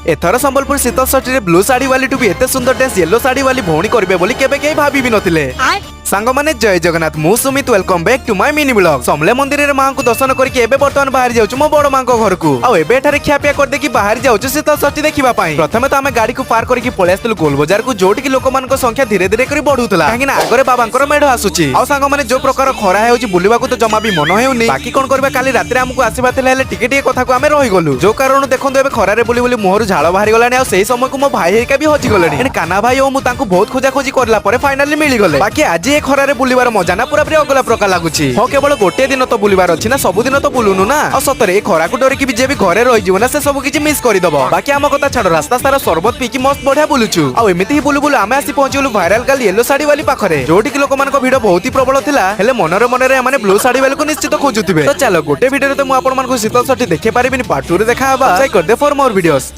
एथर संबलपुर शीतल षष्ठी रे ब्लू साड़ी वाली टू भी एते सुंदर डांस येलो साड़ी वाली भौणी करिवे बोली केबे केही भाबी भी नथिले। सांग माने जय जगन्नाथ मु Sumit welcome back to my mini blog. Samalei मंदिर रे मां को दर्शन करके एबे वर्तमान बाहर जाउछु मो बड़ मां को घर को। आ एबे एठारे खिया पिया कर देकी बाहर जाउछु शीतल षष्ठी देखिबा पई। प्रथमे तो आमे गाड़ी को पार करके पळे आस्तलु गोल बाजार को, जोटी की लोक मान को संख्या धीरे धीरे करी बढ़ुतला काहे ना आगरे बाबांकर मेढ आसुची। आ सांग माने जो प्रकार खरा हेउची बुलिबा को तो जमा भी मन हेउनी। बाकी कोन करबा काली रात रे हमको आसीबा थिले हेले टिके टिके कथा को आमे रहि गलु, जो कारण देखंतु एबे खरा रे बुली बुली मोहरु झाळ बाहरी गलानी। आ सेही समय को मो भाई हेरिका भी हजि गलेनी। एने काना भाई ओ मु तांको बहुत खोजा खोजी करला परे फाइनली मिली गले। बाकी आज ए खरा रे बुलिबार मजा ना पूरा अगला प्रकार लगुची। हो केवल गोटे दिन तो बुलिबार अछि ना, सब दिन तो बुलुनु ना। और सतरे ए खरा को डरी कि जे भी घरे रहि जीव ना से सब किछि मिस करि दबो। बाकी हम कथा छाड़, रास्ता सारा शरबत पी कि मस्त बढ़िया बुलुचु। आ एमिति ही बुलु बुलु आमे आसी पहुंचलु वायरल गर्ल येलो साड़ी वाली पाखरे, जोटी कि लोक मान को भिड़ बहुत ही प्रबल थिला। हेले मनरे मनरे माने ब्लू साड़ी वाली को निश्चित खोजुथिबे। तो चलो गोटे वीडियो रे तो मु आपन मान को शीतल षष्ठी देखे पारिबिनी, पार्ट 2 रे देखा हबा। लाइक कर दे फॉर मोर वीडियोस।